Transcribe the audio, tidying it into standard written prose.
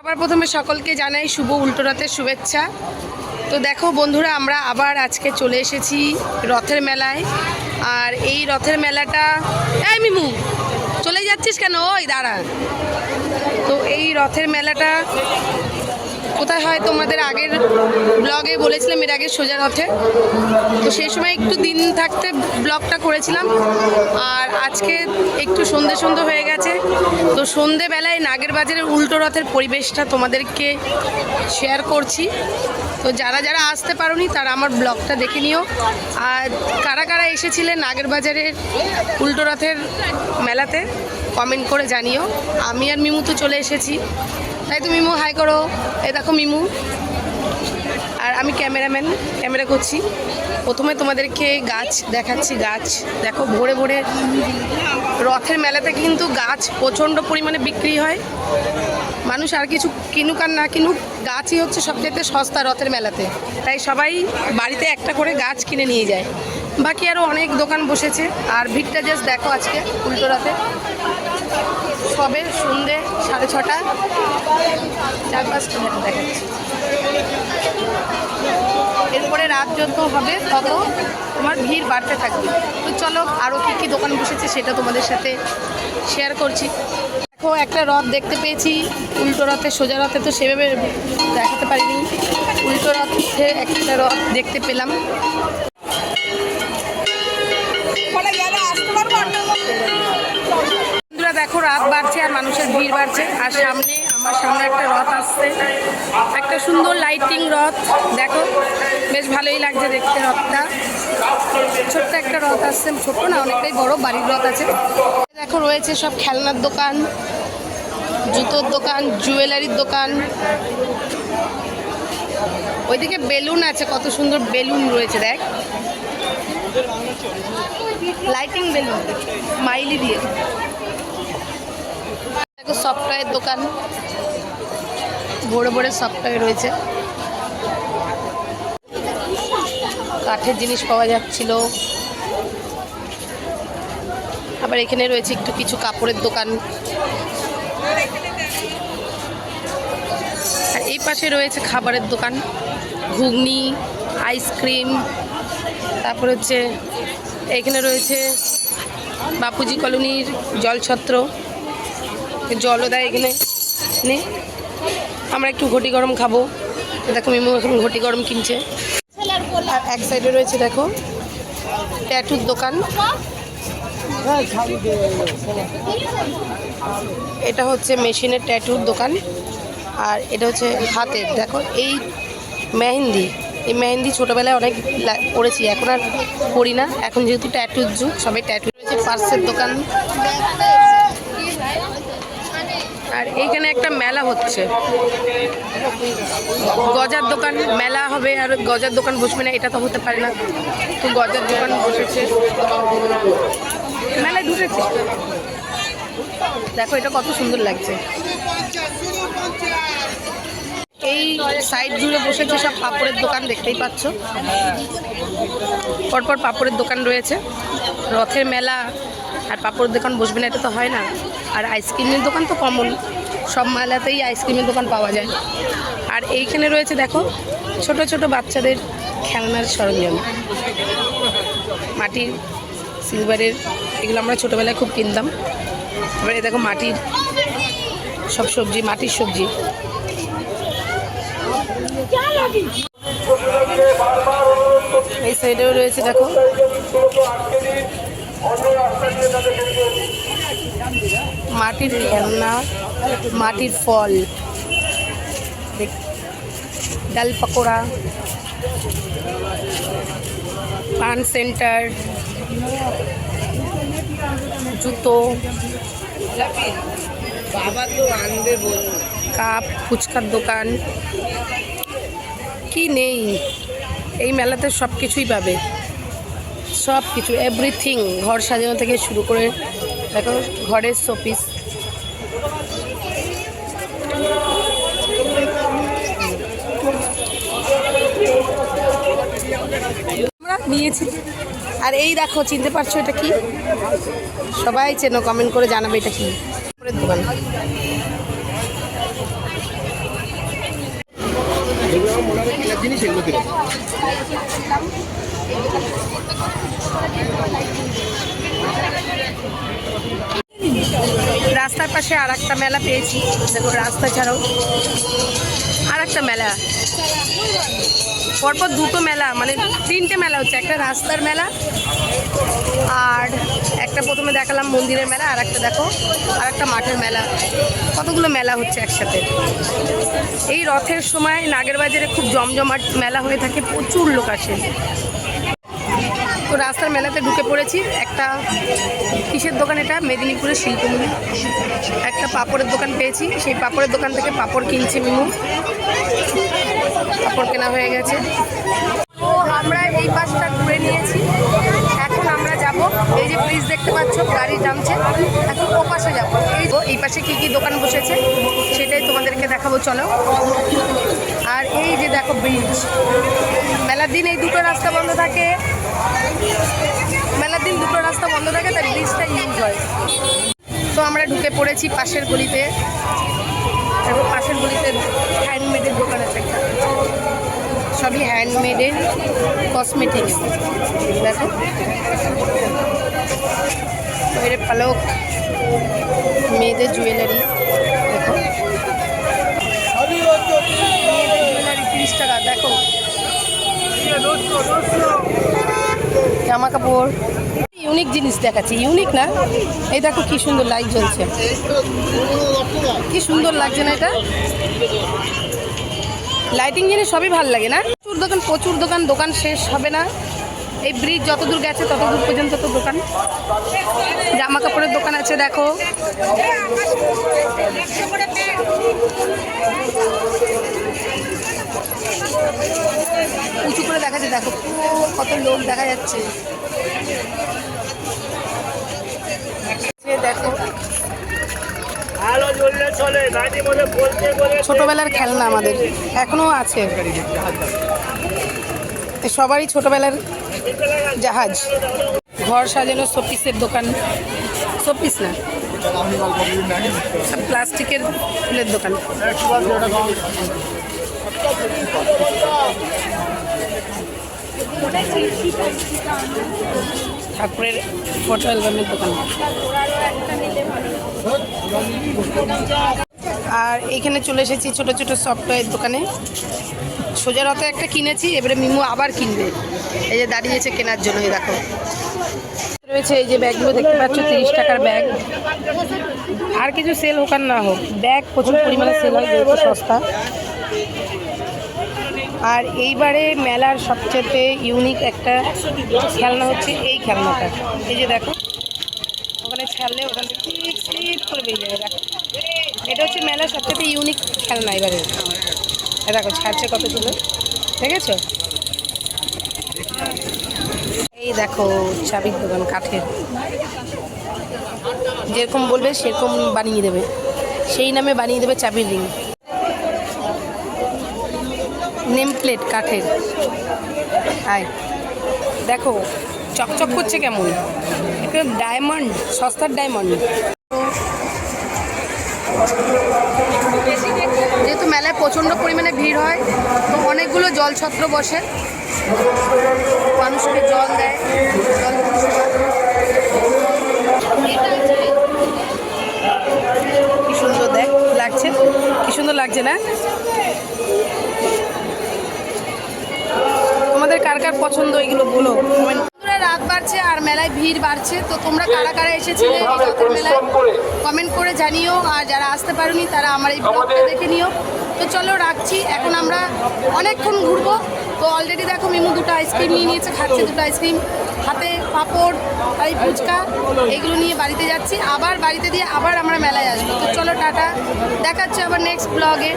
সবার প্রথমে সকলকে জানাই শুভ উল্টোরথের শুভেচ্ছা। তো দেখো বন্ধুরা, আমরা আবার আজকে চলে এসেছি রথের মেলায়। আর এই রথের মেলাটা, এই মিমু চলে যাচ্ছিস কেন? ওই দাঁড়া। তো এই রথের মেলাটা কোথায় হয় তোমাদের আগের ব্লগে বলেছিলাম, এর আগে সোজা রথে। তো সেই সময় একটু দিন থাকতে ব্লগটা করেছিলাম, আর আজকে একটু সন্ধে হয়ে গেছে। তো সন্ধেবেলায় নাগের বাজারের উল্টো রথের পরিবেশটা তোমাদেরকে শেয়ার করছি। তো যারা যারা আসতে পারোনি তারা আমার ব্লগটা দেখে নিও। আর কারা কারা এসেছিলে নাগের বাজারের উল্টো রথের মেলাতে কমেন্ট করে জানিও। আমি আর মিমু তো চলে এসেছি, তাই তো মিমু হাই করো। এই দেখো মিমু, আর আমি ক্যামেরাম্যান, ক্যামেরা করছি। প্রথমে তোমাদেরকে গাছ দেখাচ্ছি। গাছ দেখো ভোরে ভোরে রথের মেলাতে কিন্তু গাছ প্রচণ্ড পরিমাণে বিক্রি হয়। মানুষ আর কিছু কিনুক আর না কিনুক, গাছই হচ্ছে সবচেয়ে সস্তা রথের মেলাতে। তাই সবাই বাড়িতে একটা করে গাছ কিনে নিয়ে যায়। বাকি আরও অনেক দোকান বসেছে। আর ভিড়টা জাস্ট দেখো আজকে উল্টো রথে। সবে সন্ধ্যে 6:30, 4-5টা দেখাচ্ছি। এরপরে রাত যত হবে তত তোমার ভিড় বাড়তে থাকবে। তো চলো আরও কী কী দোকান বসেছে সেটা তোমাদের সাথে শেয়ার করছি। দেখো একটা রথ দেখতে পেয়েছি উল্টো রথে। সোজা রথে তো সেভাবে দেখাতে পারিনি, উল্টো রথে একটা রথ দেখতে পেলাম। দেখো রাত বাড়ছে আর মানুষের ভিড় বাড়ছে। আর আমার সামনে একটা রথ আসছে, একটা সুন্দর লাইটিং রথ। দেখো বেশ ভালোই লাগছে দেখতে রথটা। ছোট্ট একটা রথ আসছে, ছোট না অনেকটাই বড়, বাড়ির রথ আছে। দেখো রয়েছে সব খেলনার দোকান, জুতোর দোকান, জুয়েলারির দোকান। ওইদিকে বেলুন আছে, কত সুন্দর বেলুন রয়েছে। দেখ লাইটিং বেলুন মাইলি দিয়ে। দেখো সফটওয়্যার দোকান, ভোরে ভোরে সফটওয়্যার রয়েছে। কাঠের জিনিস পাওয়া যাচ্ছিল। আবার এখানে রয়েছে একটু কিছু কাপড়ের দোকান। আর এই পাশে রয়েছে খাবারের দোকান, ঘুগনি, আইসক্রিম। তারপর হচ্ছে এখানে রয়েছে বাপুজি কলোনির জলছত্র, জলও দেয় এখানে। আমরা একটু ঘটি গরম খাবো। দেখো মিমু এখন ঘটি গরম কিনছে। আর এক সাইডে রয়েছে দেখো ট্যাটুর দোকান। এটা হচ্ছে মেশিনের ট্যাটুর দোকান। আর এটা হচ্ছে হাতের। দেখো এই মেহেন্দি, এই মেহেন্দি ছোটোবেলায় অনেক পড়েছি, এখন আর পড়ি না। এখন যেহেতু ট্যাটুর যুগ, সবাই ট্যাটু। রয়েছে পার্সের দোকান। আর এইখানে একটা মেলা হচ্ছে, গজার দোকান। মেলা হবে আর গজার দোকান বসবে না, এটা তো হতে পারে না। তো গজার দোকান বসেছে, মেলায় ঢুকেছে। দেখো এটা কত সুন্দর লাগছে। এই সাইড জুড়ে বসেছে সব পাপড়ের দোকান, দেখতেই পাচ্ছ। পরপর পাপড়ের দোকান রয়েছে। রথের মেলা আর পাপড়ের দোকান বসবে না, এটা তো হয় না। আর আইসক্রিমের দোকান তো কমন, সব মেলাতেই আইসক্রিমের দোকান পাওয়া যায়। আর এইখানে রয়েছে দেখো ছোট ছোট বাচ্চাদের খেলনার সরঞ্জাম, মাটির, সিলভারের। এগুলো আমরা ছোটোবেলায় খুব কিনতাম। এবারে দেখো মাটির সব সবজি, মাটির সবজি। এই সাইডেও রয়েছে দেখো মাটির খেলনা, মাটির ফল, ডাল পকোড়া, পান সেন্টার, জুতো, কাপ, ফুচকার দোকান। কি নেই এই মেলাতে? সব কিছুই পাবে, সব কিছু, এভরিথিং। ঘর সাজানো থেকে শুরু করে দেখো ঘরের শোপিস। আমরা নিয়েছি। আর এই দেখো, চিনতে পারছো এটা কি? সবাই চেনো, কমেন্ট করে জানাবে এটা কি দোকান। রাস্তার পাশে আর একটা মেলা পেয়েছি, দেখো রাস্তা ছাড়াও আর একটা মেলা, পরপর দুটো মেলা, মানে তিনটে মেলা হচ্ছে, একটা রাস্তার মেলা আর একটা প্রথমে দেখালাম মন্দিরের মেলা, আর একটা দেখো আর একটা মাঠের মেলা, কতগুলো মেলা হচ্ছে একসাথে। এই রথের সময় নাগেরবাজারে খুব জমজমাট মেলা হয়ে থাকে, প্রচুর লোক আসে। তো রাস্তার মেলাতে ঢুকে পড়েছি, একটা কিসের দোকান, এটা মেদিনীপুরের শিল্পমূল্য, একটা পাঁপড়ের দোকান পেয়েছি, সেই পাঁপড়ের দোকান থেকে পাঁপড় কিনছি মিমু, পাঁপড় কেনা হয়ে গেছে। তো আমরা এই পাশটা ঘুরে নিয়েছি, এখন আমরা যাব এই যে ব্রিজ দেখতে পাচ্ছ, গাড়ি নামছে, এখন ও পাশে যাবো। এই পাশে কি কি দোকান বসেছে সেটাই তোমাদেরকে দেখাবো, চলো। আর এই যে দেখো ব্রিজ, মেলার দিন এই দুটো রাস্তা বন্ধ থাকে, মেলার দিন দুটো রাস্তা বন্ধ থাকে, তাই ব্রিজটা ইউজ হয়। তো আমরা ঢুকে পড়েছি পাশের গলিতে, এবং পাশের গলিতে হ্যান্ডমেডের দোকান আছে একটা, সবই হ্যান্ডমেডের কসমেটিক্স, দেখো এর পালক, মেয়েদের জুয়েলারি, দেখো মেয়েদের জুয়েলারি 30 টাকা, দেখো জামা কাপড়, ইউনিক জিনিস দেখাচ্ছি, ইউনিক না, এই দেখো কি সুন্দর লাইট জ্বলছে, কি সুন্দর লাগছে না এটা, লাইটিং জিনিস সবই ভালো লাগে না। প্রচুর দোকান, দোকান শেষ হবে না, এই ব্রিজ যতদূর গেছে ততদূর পর্যন্ত তো দোকান, জামা কাপড়ের দোকান আছে, দেখো উঁচু করে দেখা যাচ্ছে, দেখো কত লোক দেখা যাচ্ছে, দেখো ছোটবেলার খেলনা আমাদের এখনো আছে, সবারই ছোটবেলার জাহাজ, ঘর সাজানো শোপিসের দোকান, শোপিস না প্লাস্টিকের ফুলের দোকান, ঠাকুরের ফটো অ্যালবামের দোকান। আর এখানে চলে এসেছি ছোট ছোট সফটওয়্যার দোকানে, সোজা রথে একটা কিনেছি, এবারে মিমু আবার কিনবে, এই যে দাঁড়িয়েছে কেনার জন্য, এই দেখো রয়েছে এই যে ব্যাগগুলো দেখতে পাচ্ছ, 30 টাকার ব্যাগ, আর কিছু সেল হোক আর না হোক ব্যাগ প্রচুর পরিমাণে সেল হয়, যেহেতু সস্তা। আর এইবারে মেলার সবচেয়ে ইউনিক একটা খেলনা হচ্ছে এই খেলনাটা, এই যে দেখো ওখানে ছাড়লে ওখান থেকে স্লিপ করে বেরিয়ে যাবে, দেখো এটা হচ্ছে মেলার সবচেয়ে ইউনিক খেলনা এবারে, দেখো ছাড়ছে কত সুন্দর, দেখেছো? এই দেখো চাবির দোকান, কাঠের, যেরকম বলবে সেরকম বানিয়ে দেবে, সেই নামে বানিয়ে দেবে চাবির রিং, নেম প্লেট কাঠের, আয় দেখো চকচক করছে কেমন, একটা ডায়মন্ড, সস্তার ডায়মন্ড। যেহেতু মেলায় প্রচণ্ড পরিমাণে ভিড় হয়, তো অনেকগুলো জলছত্র বসে, মানুষকে জল দেয়, জল কি সুন্দর দেখ লাগছে, কি সুন্দর লাগছে না? তোমাদের কার কার পছন্দ এগুলো বলো। রাত বাড়ছে আর মেলায় ভিড় বাড়ছে, তো তোমরা কারা কারা এসেছিলে রথের মেলায় কমেন্ট করে জানিও, আর যারা আসতে পারোনি তারা আমার এই ব্লগটা দেখে নিও। তো চলো রাখছি, এখন আমরা অনেকক্ষণ ঘুরবো। তো অলরেডি দেখো মিমু দুটো আইসক্রিম নিয়ে নিয়েছে, খাচ্ছে দুটো আইসক্রিম, হাতে পাঁপড় আর এই ফুচকা, এগুলো নিয়ে বাড়িতে যাচ্ছি, আবার বাড়িতে দিয়ে আবার আমরা মেলায় আসবো। তো চলো টাটা, দেখাচ্ছে আবার নেক্সট ব্লগে।